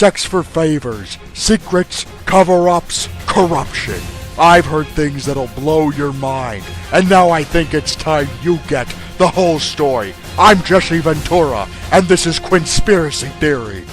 sex for favors, secrets, cover-ups, corruption. I've heard things that'll blow your mind, and now I think it's time you get the whole story. I'm Jesse Ventura, and this is Quinnspiracy Theory.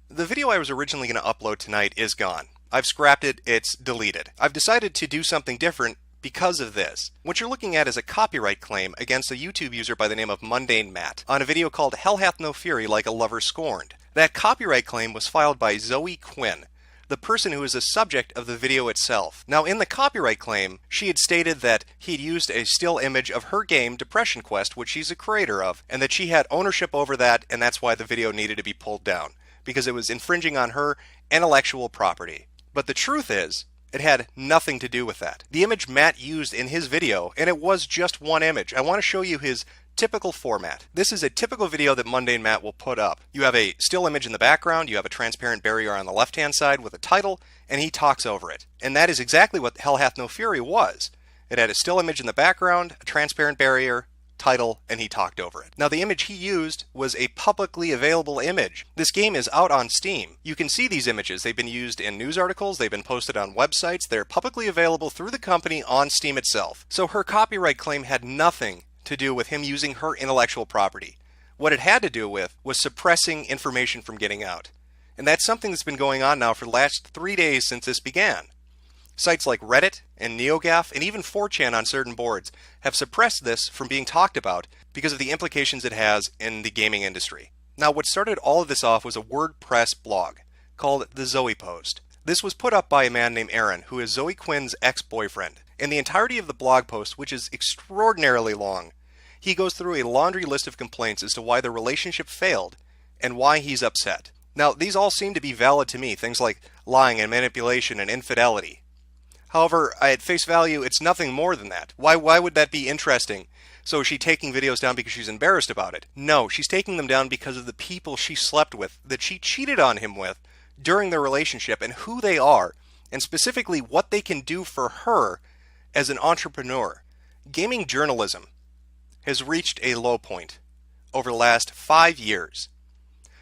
The video I was originally going to upload tonight is gone. I've scrapped it, it's deleted. I've decided to do something different because of this. What you're looking at is a copyright claim against a YouTube user by the name of Mundane Matt on a video called Hell Hath No Fury Like a Lover Scorned. That copyright claim was filed by Zoe Quinn, the person who is the subject of the video itself. Now, in the copyright claim, she had stated that he'd used a still image of her game, Depression Quest, which she's a creator of, and that she had ownership over that, and that's why the video needed to be pulled down, because it was infringing on her intellectual property. But the truth is, it had nothing to do with that. The image Matt used in his video, and it was just one image. I want to show you his typical format. This is a typical video that Mundane Matt will put up. You have a still image in the background, you have a transparent barrier on the left-hand side with a title, and he talks over it. And that is exactly what Hell Hath No Fury was. It had a still image in the background, a transparent barrier, title, and he talked over it. Now, the image he used was a publicly available image. This game is out on Steam. You can see these images. They've been used in news articles, they've been posted on websites, they're publicly available through the company on Steam itself. So her copyright claim had nothing to do with him using her intellectual property. What it had to do with was suppressing information from getting out. And that's something that's been going on now for the last 3 days since this began. Sites like Reddit and NeoGAF and even 4chan on certain boards have suppressed this from being talked about because of the implications it has in the gaming industry. Now, what started all of this off was a WordPress blog called The Zoe Post. This was put up by a man named Aaron, who is Zoe Quinn's ex-boyfriend. In the entirety of the blog post, which is extraordinarily long, he goes through a laundry list of complaints as to why the relationship failed and why he's upset. Now, these all seem to be valid to me, things like lying and manipulation and infidelity. However, at face value, it's nothing more than that. Why would that be interesting? So is she taking videos down because she's embarrassed about it? No, she's taking them down because of the people she slept with, that she cheated on him with during their relationship, and who they are, and specifically what they can do for her as an entrepreneur. Gaming journalism has reached a low point over the last 5 years.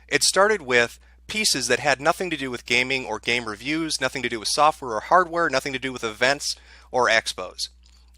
It started with pieces that had nothing to do with gaming or game reviews, nothing to do with software or hardware, nothing to do with events or expos.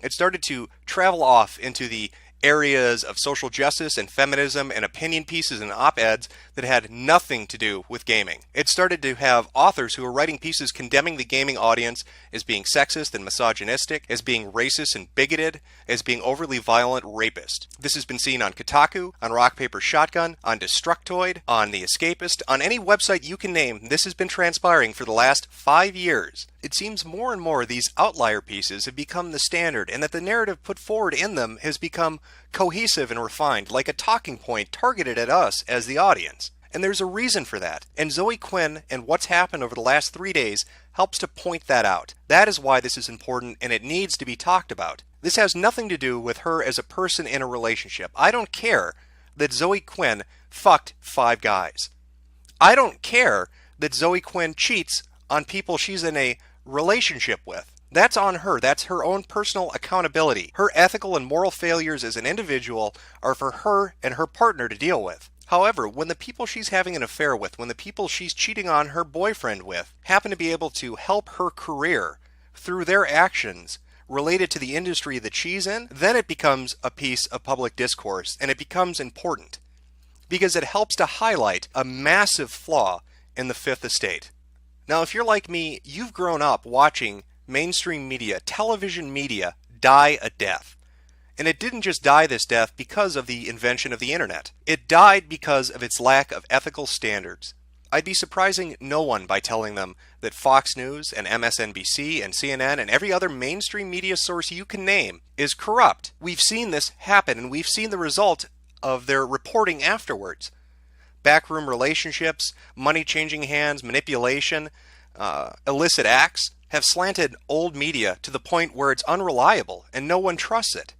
It started to travel off into the areas of social justice and feminism and opinion pieces and op-eds that had nothing to do with gaming. It started to have authors who were writing pieces condemning the gaming audience as being sexist and misogynistic, as being racist and bigoted, as being overly violent rapist. This has been seen on Kotaku, on Rock Paper Shotgun, on Destructoid, on The Escapist, on any website you can name. This has been transpiring for the last 5 years. It seems more and more these outlier pieces have become the standard, and that the narrative put forward in them has become cohesive and refined, like a talking point targeted at us as the audience. And there's a reason for that. And Zoe Quinn and what's happened over the last 3 days helps to point that out. That is why this is important, and it needs to be talked about. This has nothing to do with her as a person in a relationship. I don't care that Zoe Quinn fucked 5 guys. I don't care that Zoe Quinn cheats on people she's in a relationship with. That's on her. That's her own personal accountability. Her ethical and moral failures as an individual are for her and her partner to deal with. However, when the people she's having an affair with, when the people she's cheating on her boyfriend with, happen to be able to help her career through their actions related to the industry that she's in, then it becomes a piece of public discourse, and it becomes important because it helps to highlight a massive flaw in the Fifth Estate. Now, if you're like me, you've grown up watching mainstream media, television media, die a death. And it didn't just die this death because of the invention of the internet. It died because of its lack of ethical standards. I'd be surprising no one by telling them that Fox News and MSNBC and CNN and every other mainstream media source you can name is corrupt. We've seen this happen, and we've seen the result of their reporting afterwards. Backroom relationships, money changing hands, manipulation, illicit acts have slanted old media to the point where it's unreliable and no one trusts it.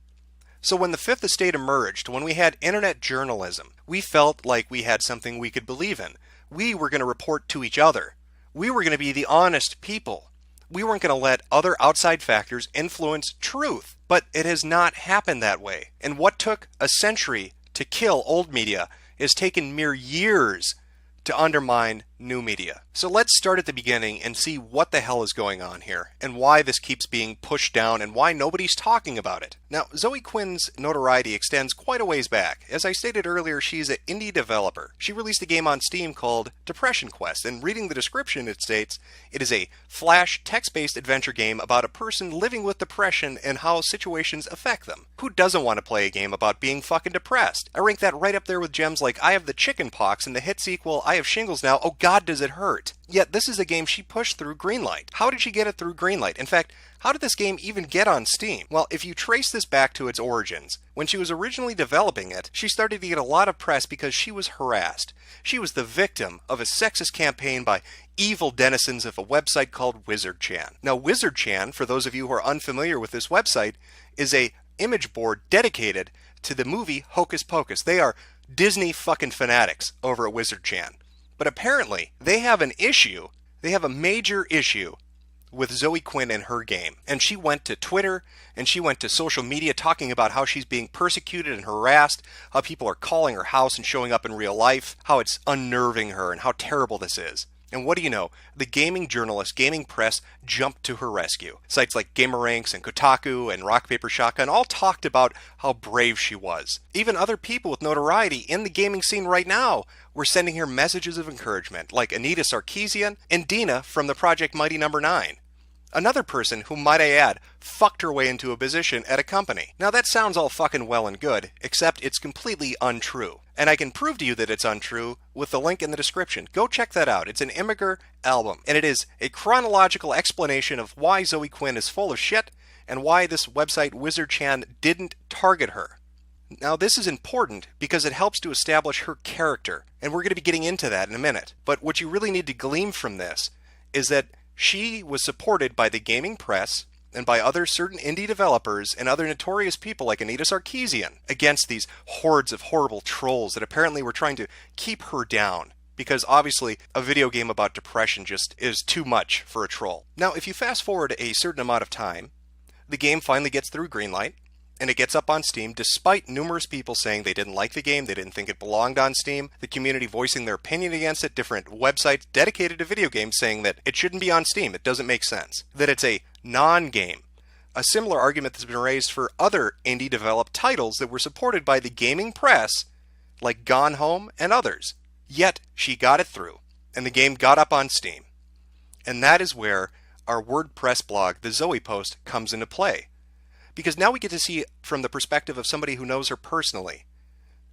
So when the Fifth Estate emerged, when we had internet journalism, we felt like we had something we could believe in. We were going to report to each other. We were going to be the honest people. We weren't going to let other outside factors influence truth. But it has not happened that way. And what took a century to kill old media has taken mere years to undermine new media. So let's start at the beginning and see what the hell is going on here, and why this keeps being pushed down, and why nobody's talking about it. Now, Zoe Quinn's notoriety extends quite a ways back. As I stated earlier, she's an indie developer. She released a game on Steam called Depression Quest, and reading the description it states, it is a flash text-based adventure game about a person living with depression and how situations affect them. Who doesn't want to play a game about being fucking depressed? I rank that right up there with gems like I have the chicken pox and the hit sequel I have shingles now, oh god does it hurt. Yet this is a game she pushed through Greenlight. How did she get it through Greenlight? In fact, how did this game even get on Steam? Well, if you trace this back to its origins, when she was originally developing it, she started to get a lot of press because she was harassed. She was the victim of a sexist campaign by evil denizens of a website called WizardChan. Now, WizardChan, for those of you who are unfamiliar with this website, is a image board dedicated to the movie Hocus Pocus. They are Disney fucking fanatics over at WizardChan. But apparently, they have an issue. They have a major issue with Zoe Quinn and her game. And she went to Twitter, and she went to social media talking about how she's being persecuted and harassed, how people are calling her house and showing up in real life, how it's unnerving her, and how terrible this is. And what do you know? The gaming journalists, gaming press jumped to her rescue. Sites like Gameranks and Kotaku and Rock Paper Shotgun all talked about how brave she was. Even other people with notoriety in the gaming scene right now were sending her messages of encouragement, like Anita Sarkeesian and Dina from the Project Mighty No. 9. Another person who, might I add, fucked her way into a position at a company. Now that sounds all fucking well and good, except it's completely untrue. And I can prove to you that it's untrue with the link in the description. Go check that out. It's an Immigrant album, and it is a chronological explanation of why Zoe Quinn is full of shit, and why this website WizardChan didn't target her. Now this is important because it helps to establish her character, and we're going to be getting into that in a minute. But what you really need to glean from this is that she was supported by the gaming press and by other certain indie developers and other notorious people like Anita Sarkeesian against these hordes of horrible trolls that apparently were trying to keep her down. Because obviously a video game about depression just is too much for a troll. Now if you fast forward a certain amount of time, the game finally gets through Greenlight, and it gets up on Steam despite numerous people saying they didn't like the game, they didn't think it belonged on Steam, the community voicing their opinion against it, different websites dedicated to video games saying that it shouldn't be on Steam, it doesn't make sense, that it's a non-game. A similar argument has been raised for other indie developed titles that were supported by the gaming press, like Gone Home and others. Yet she got it through, and the game got up on Steam. And that is where our WordPress blog, the Zoe Post, comes into play. Because now we get to see from the perspective of somebody who knows her personally,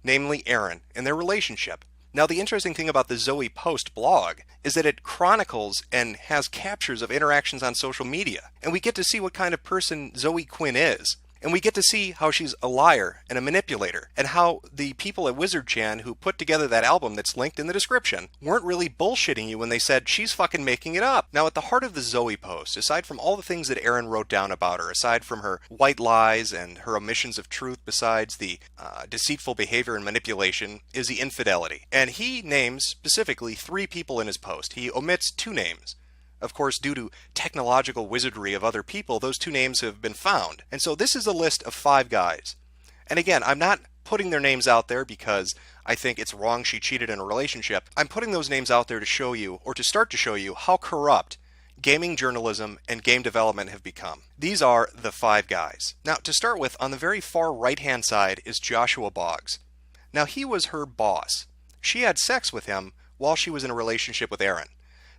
namely Erin, and their relationship. Now the interesting thing about the Zoe Post blog is that it chronicles and has captures of interactions on social media. And we get to see what kind of person Zoe Quinn is. And we get to see how she's a liar and a manipulator, and how the people at WizardChan who put together that album that's linked in the description weren't really bullshitting you when they said she's fucking making it up. Now at the heart of the Zoe Post, aside from all the things that Erin wrote down about her, aside from her white lies and her omissions of truth, besides the deceitful behavior and manipulation, is the infidelity. And he names specifically 3 people in his post. He omits 2 names. Of course, due to technological wizardry of other people, those 2 names have been found. And so this is a list of 5 guys. And again, I'm not putting their names out there because I think it's wrong she cheated in a relationship. I'm putting those names out there to show you, or to start to show you, how corrupt gaming journalism and game development have become. These are the 5 guys. Now, to start with, on the very far right-hand side is Joshua Boggs. Now, he was her boss. She had sex with him while she was in a relationship with Erin.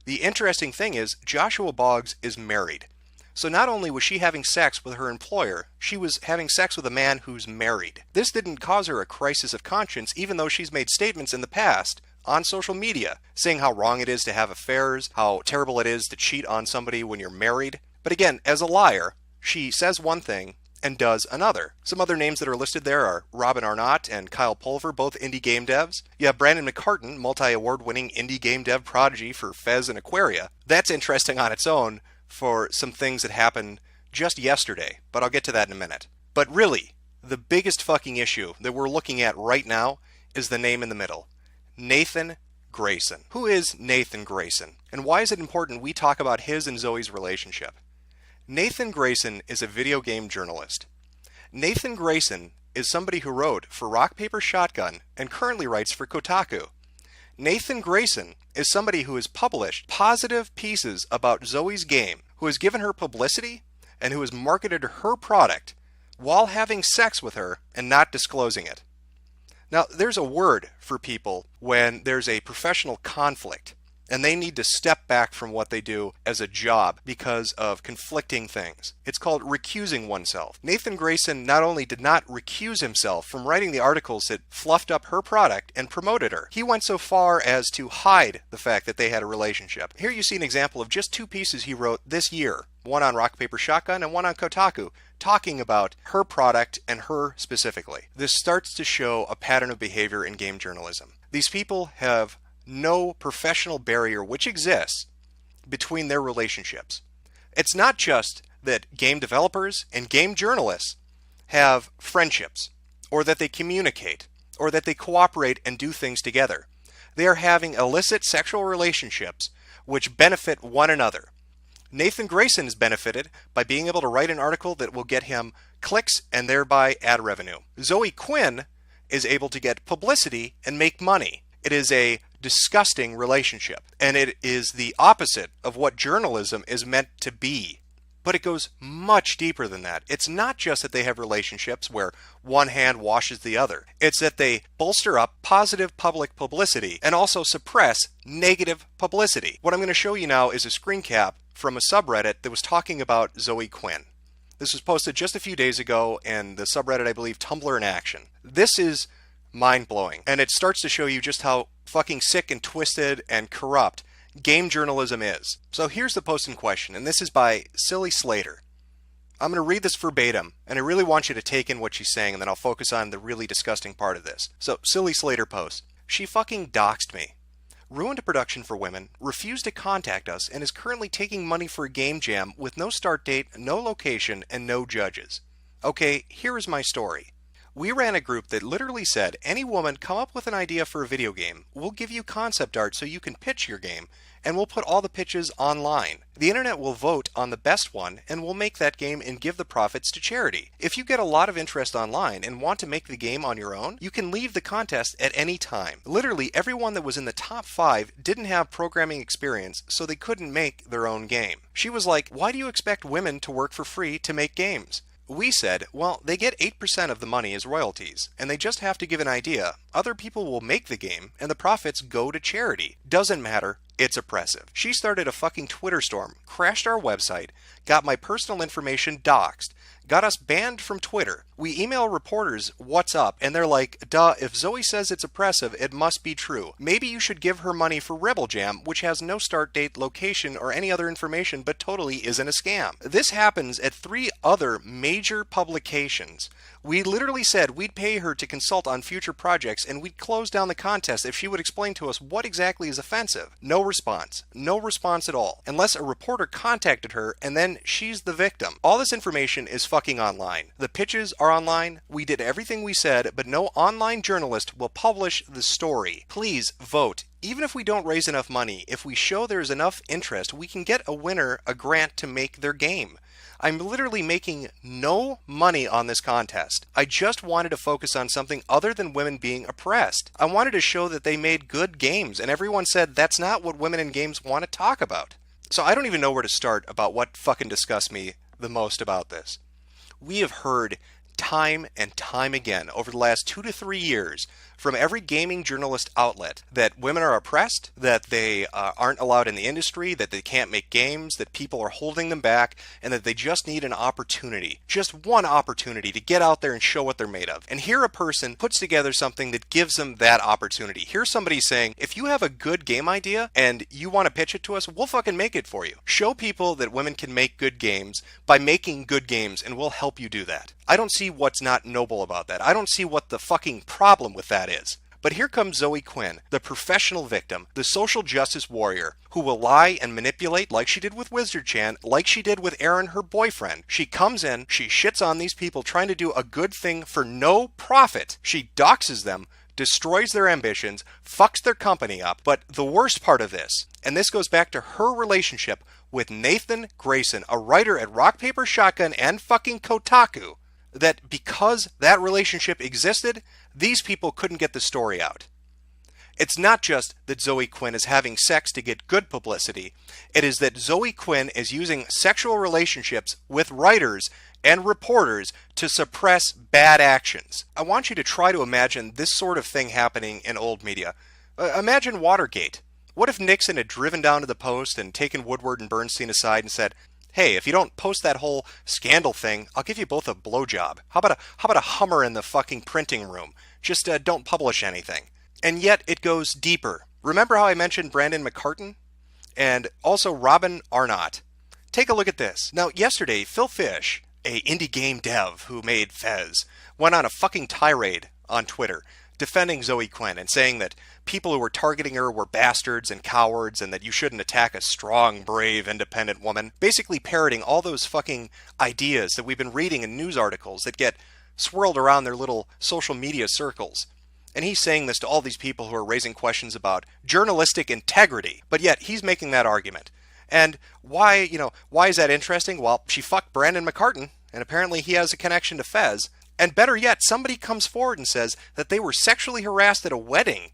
The interesting thing is, Joshua Boggs is married. So not only was she having sex with her employer, she was having sex with a man who's married. This didn't cause her a crisis of conscience, even though she's made statements in the past on social media saying how wrong it is to have affairs, how terrible it is to cheat on somebody when you're married. But again, as a liar, she says one thing and does another. Some other names that are listed there are Robin Arnott and Kyle Pulver, both indie game devs. You have Brandon McCartan, multi-award-winning indie game dev prodigy for Fez and Aquaria. That's interesting on its own for some things that happened just yesterday, but I'll get to that in a minute. But really, the biggest fucking issue that we're looking at right now is the name in the middle. Nathan Grayson. Who is Nathan Grayson? And why is it important we talk about his and Zoe's relationship? Nathan Grayson is a video game journalist. Nathan Grayson is somebody who wrote for Rock Paper Shotgun and currently writes for Kotaku. Nathan Grayson is somebody who has published positive pieces about Zoe's game, who has given her publicity, and who has marketed her product while having sex with her and not disclosing it. Now, there's a word for people when there's a professional conflict and they need to step back from what they do as a job because of conflicting things. It's called recusing oneself. Nathan Grayson not only did not recuse himself from writing the articles that fluffed up her product and promoted her, he went so far as to hide the fact that they had a relationship. Here you see an example of just 2 pieces he wrote this year, one on Rock Paper Shotgun and one on Kotaku, talking about her product and her specifically. This starts to show a pattern of behavior in game journalism. These people have no professional barrier which exists between their relationships. It's not just that game developers and game journalists have friendships, or that they communicate, or that they cooperate and do things together. They are having illicit sexual relationships which benefit one another. Nathan Grayson is benefited by being able to write an article that will get him clicks and thereby ad revenue. Zoe Quinn is able to get publicity and make money. It is a disgusting relationship, and it is the opposite of what journalism is meant to be. But it goes much deeper than that. It's not just that they have relationships where one hand washes the other. It's that they bolster up positive public publicity and also suppress negative publicity. What I'm going to show you now is a screen cap from a subreddit that was talking about Zoe Quinn. This was posted just a few days ago, and the subreddit, I believe, Tumblr in Action. This is mind-blowing, and it starts to show you just how fucking sick and twisted and corrupt game journalism is. So here's the post in question, and this is by Silly Slater. I'm going to read this verbatim, and I really want you to take in what she's saying, and then I'll focus on the really disgusting part of this. So, Silly Slater posts, "She fucking doxed me. Ruined a production for women, refused to contact us, and is currently taking money for a game jam with no start date, no location, and no judges. Okay, here is my story. We ran a group that literally said, any woman come up with an idea for a video game, we'll give you concept art so you can pitch your game, and we'll put all the pitches online. The internet will vote on the best one, and we'll make that game and give the profits to charity. If you get a lot of interest online and want to make the game on your own, you can leave the contest at any time. Literally everyone that was in the top 5 didn't have programming experience, so they couldn't make their own game. She was like, why do you expect women to work for free to make games? We said, well, they get 8% of the money as royalties, and they just have to give an idea. Other people will make the game, and the profits go to charity. Doesn't matter. It's oppressive. She started a fucking Twitter storm, crashed our website, got my personal information doxxed, got us banned from Twitter. We email reporters what's up, and they're like, duh, if Zoe says it's oppressive, it must be true. Maybe you should give her money for Rebel Jam, which has no start date, location, or any other information, but totally isn't a scam. This happens at 3 other major publications. We literally said we'd pay her to consult on future projects, and we'd close down the contest if she would explain to us what exactly is offensive. No response. No response at all. Unless a reporter contacted her, and then she's the victim. All this information is fucking online. The pitches are online. We did everything we said, but no online journalist will publish the story. Please vote. Even if we don't raise enough money, if we show there's enough interest, we can get a winner a grant to make their game. I'm literally making no money on this contest. I just wanted to focus on something other than women being oppressed. I wanted to show that they made good games, and everyone said that's not what women in games want to talk about. So I don't even know where to start about what fucking disgusts me the most about this. We have heard time and time again over the last 2 to 3 years from every gaming journalist outlet that women are oppressed, that they aren't allowed in the industry, that they can't make games, that people are holding them back, and that they just need an opportunity, just one opportunity to get out there and show what they're made of. And here a person puts together something that gives them that opportunity. Here's somebody saying, if you have a good game idea and you want to pitch it to us, we'll fucking make it for you. Show people that women can make good games by making good games, and we'll help you do that. I don't see what's not noble about that. I don't see what the fucking problem with that is. But here comes Zoe Quinn, the professional victim, the social justice warrior, who will lie and manipulate like she did with Wizard Chan, like she did with Aaron, her boyfriend. She comes in, she shits on these people trying to do a good thing for no profit. She doxes them, destroys their ambitions, fucks their company up. But the worst part of this, and this goes back to her relationship with Nathan Grayson, a writer at Rock Paper Shotgun and fucking Kotaku, that because that relationship existed, these people couldn't get the story out. It's not just that Zoe Quinn is having sex to get good publicity. It is that Zoe Quinn is using sexual relationships with writers and reporters to suppress bad actions. I want you to try to imagine this sort of thing happening in old media. Imagine Watergate. What if Nixon had driven down to the Post and taken Woodward and Bernstein aside and said, "Hey, if you don't post that whole scandal thing, I'll give you both a blowjob. How about a Hummer in the fucking printing room? Just don't publish anything." And yet it goes deeper. Remember how I mentioned Brandon McCartan? And also Robin Arnott. Take a look at this. Now, yesterday, Phil Fish, a indie game dev who made Fez, went on a fucking tirade on Twitter defending Zoe Quinn and saying that people who were targeting her were bastards and cowards and that you shouldn't attack a strong, brave, independent woman. Basically parroting all those fucking ideas that we've been reading in news articles that get swirled around their little social media circles. And he's saying this to all these people who are raising questions about journalistic integrity. But yet, he's making that argument. And why is that interesting? Well, she fucked Brandon McCartan, and apparently he has a connection to Fez. And better yet, somebody comes forward and says that they were sexually harassed at a wedding.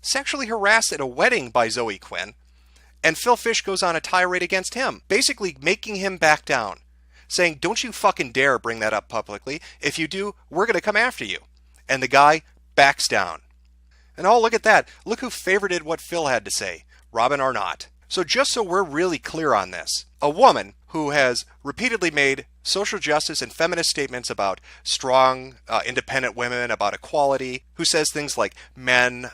Sexually harassed at a wedding by Zoe Quinn. And Phil Fish goes on a tirade against him, basically making him back down. Saying, don't you fucking dare bring that up publicly. If you do, we're going to come after you. And the guy backs down. And oh, look at that. Look who favorited what Phil had to say. Robin Arnott. So just so we're really clear on this, a woman who has repeatedly made social justice and feminist statements about strong, independent women, about equality, who says things like men,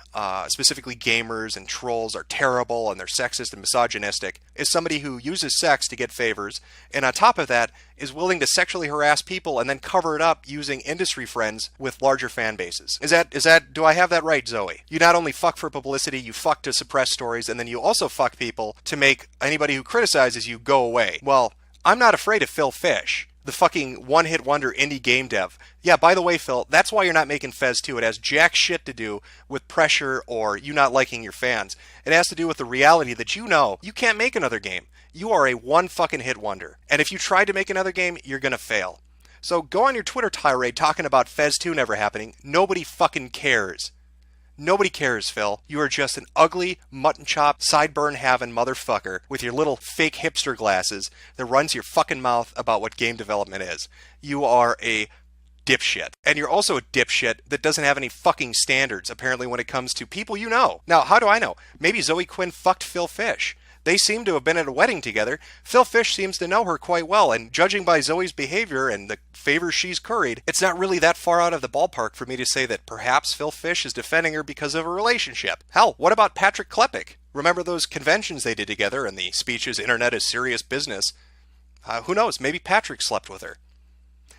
specifically gamers and trolls, are terrible and they're sexist and misogynistic, is somebody who uses sex to get favors, and on top of that, is willing to sexually harass people and then cover it up using industry friends with larger fan bases. Do I have that right, Zoe? You not only fuck for publicity, you fuck to suppress stories, and then you also fuck people to make anybody who criticizes you go away. Well, I'm not afraid of Phil Fish, the fucking one-hit wonder indie game dev. Yeah, by the way, Phil, that's why you're not making Fez 2. It has jack shit to do with pressure or you not liking your fans. It has to do with the reality that you know you can't make another game. You are a one fucking hit wonder. And if you tried to make another game, you're gonna fail. So go on your Twitter tirade talking about Fez 2 never happening. Nobody fucking cares. Nobody cares, Phil. You are just an ugly, mutton chop, sideburn having motherfucker with your little fake hipster glasses that runs your fucking mouth about what game development is. You are a dipshit. And you're also a dipshit that doesn't have any fucking standards, apparently, when it comes to people you know. Now, how do I know? Maybe Zoe Quinn fucked Phil Fish. They seem to have been at a wedding together. Phil Fish seems to know her quite well, and judging by Zoe's behavior and the favors she's curried, it's not really that far out of the ballpark for me to say that perhaps Phil Fish is defending her because of a relationship. Hell, what about Patrick Klepek? Remember those conventions they did together and the speeches, "Internet is serious business"? Who knows? Maybe Patrick slept with her.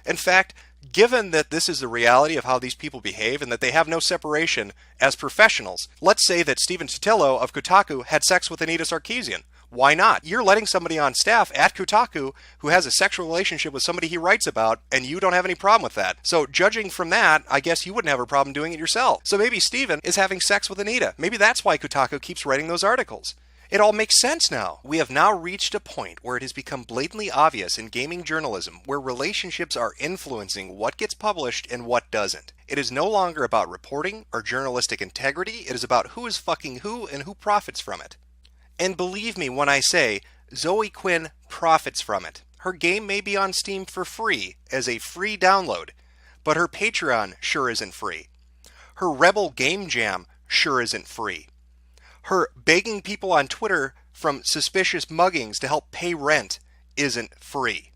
In fact, given that this is the reality of how these people behave and that they have no separation as professionals, let's say that Stephen Totilo of Kotaku had sex with Anita Sarkeesian. Why not? You're letting somebody on staff at Kotaku who has a sexual relationship with somebody he writes about, and you don't have any problem with that. So judging from that, I guess you wouldn't have a problem doing it yourself. So maybe Stephen is having sex with Anita. Maybe that's why Kotaku keeps writing those articles. It all makes sense now. We have now reached a point where it has become blatantly obvious in gaming journalism where relationships are influencing what gets published and what doesn't. It is no longer about reporting or journalistic integrity. It is about who is fucking who and who profits from it. And believe me when I say, Zoe Quinn profits from it. Her game may be on Steam for free as a free download, but her Patreon sure isn't free. Her Rebel Game Jam sure isn't free. Her begging people on Twitter from suspicious muggings to help pay rent isn't free.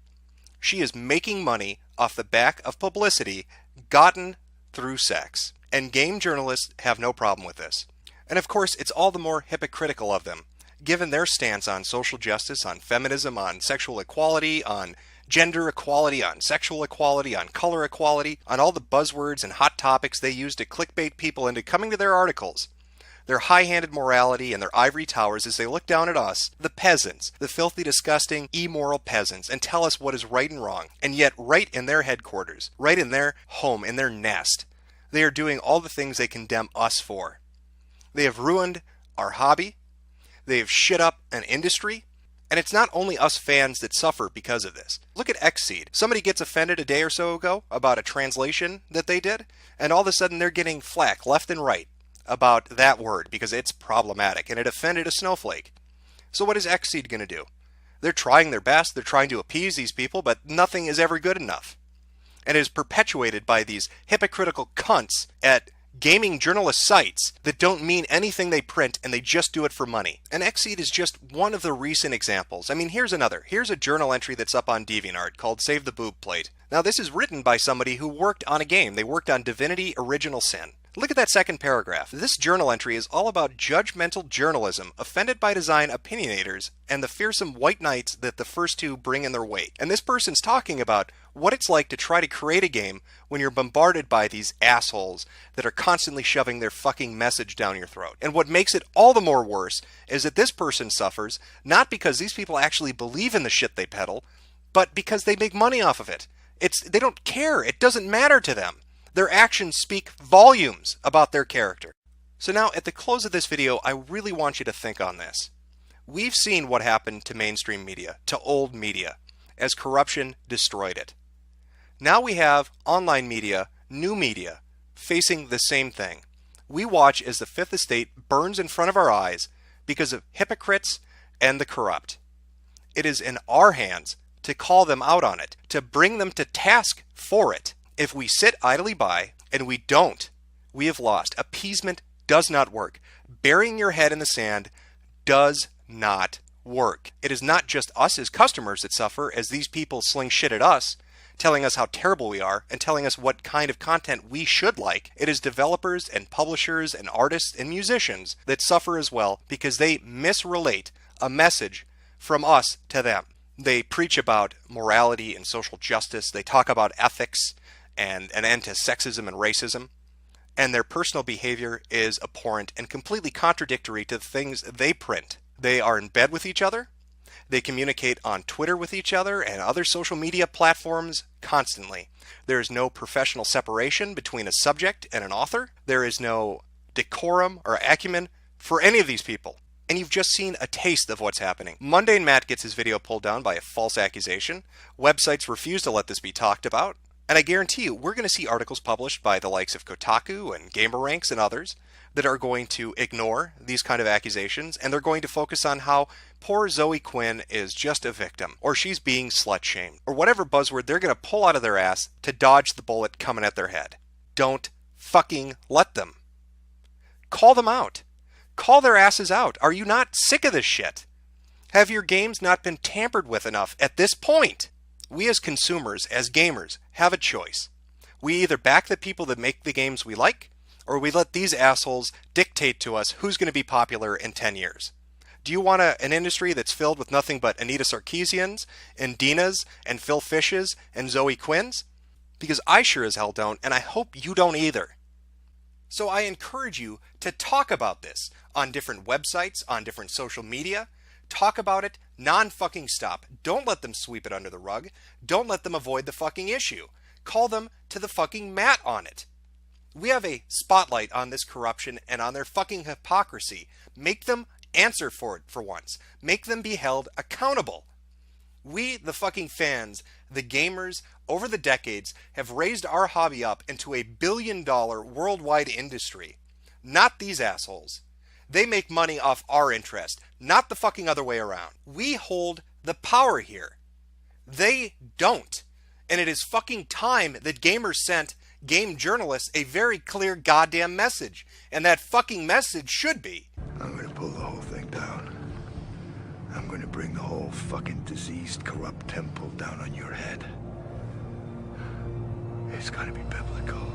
She is making money off the back of publicity gotten through sex. And game journalists have no problem with this. And of course, it's all the more hypocritical of them, given their stance on social justice, on feminism, on sexual equality, on gender equality, on sexual equality, on color equality, on all the buzzwords and hot topics they use to clickbait people into coming to their articles. Their high-handed morality and their ivory towers as they look down at us, the peasants, the filthy, disgusting, immoral peasants, and tell us what is right and wrong. And yet, right in their headquarters, right in their home, in their nest, they are doing all the things they condemn us for. They have ruined our hobby. They have shit up an industry. And it's not only us fans that suffer because of this. Look at Xseed. Somebody gets offended a day or so ago about a translation that they did, and all of a sudden they're getting flack left and right about that word because it's problematic and it offended a snowflake. So what is Xseed going to do? They're trying their best, they're trying to appease these people, but nothing is ever good enough. And it is perpetuated by these hypocritical cunts at gaming journalist sites that don't mean anything they print and they just do it for money. And Xseed is just one of the recent examples. I mean, here's another. Here's a journal entry that's up on DeviantArt called Save the Boob Plate. Now this is written by somebody who worked on a game. They worked on Divinity Original Sin. Look at that second paragraph. This journal entry is all about judgmental journalism, offended by design opinionators, and the fearsome white knights that the first two bring in their wake. And this person's talking about what it's like to try to create a game when you're bombarded by these assholes that are constantly shoving their fucking message down your throat. And what makes it all the more worse is that this person suffers not because these people actually believe in the shit they peddle, but because they make money off of it. They don't care. It doesn't matter to them. Their actions speak volumes about their character. So now at the close of this video, I really want you to think on this. We've seen what happened to mainstream media, to old media, as corruption destroyed it. Now we have online media, new media, facing the same thing. We watch as the Fifth Estate burns in front of our eyes because of hypocrites and the corrupt. It is in our hands to call them out on it, to bring them to task for it. If we sit idly by, and we don't, we have lost. Appeasement does not work. Burying your head in the sand does not work. It is not just us as customers that suffer as these people sling shit at us, telling us how terrible we are, and telling us what kind of content we should like. It is developers and publishers and artists and musicians that suffer as well because they misrelate a message from us to them. They preach about morality and social justice. They talk about ethics and an end to sexism and racism, and their personal behavior is abhorrent and completely contradictory to the things they print. They are in bed with each other, they communicate on Twitter with each other and other social media platforms constantly. There is no professional separation between a subject and an author. There is no decorum or acumen for any of these people. And you've just seen a taste of what's happening. Mundane Matt gets his video pulled down by a false accusation. Websites refuse to let this be talked about. And I guarantee you, we're going to see articles published by the likes of Kotaku and GamerRanks and others that are going to ignore these kind of accusations, and they're going to focus on how poor Zoe Quinn is just a victim, or she's being slut-shamed, or whatever buzzword they're going to pull out of their ass to dodge the bullet coming at their head. Don't fucking let them. Call them out. Call their asses out. Are you not sick of this shit? Have your games not been tampered with enough at this point? We as consumers, as gamers, have a choice. We either back the people that make the games we like, or we let these assholes dictate to us who's going to be popular in 10 years. Do you want an industry that's filled with nothing but Anita Sarkeesians, and Dinas, and Phil Fishes, and Zoe Quinns? Because I sure as hell don't, and I hope you don't either. So I encourage you to talk about this on different websites, on different social media. Talk about it non-fucking stop. Don't let them sweep it under the rug. Don't let them avoid the fucking issue. Call them to the fucking mat on it. We have a spotlight on this corruption and on their fucking hypocrisy. Make them answer for it for once. Make them be held accountable. We, the fucking fans, the gamers, over the decades, have raised our hobby up into a billion-dollar worldwide industry. Not these assholes. They make money off our interest, not the fucking other way around. We hold the power here. They don't. And it is fucking time that gamers sent game journalists a very clear goddamn message. And that fucking message should be, I'm gonna pull the whole thing down. I'm gonna bring the whole fucking diseased, corrupt temple down on your head. It's gonna be biblical.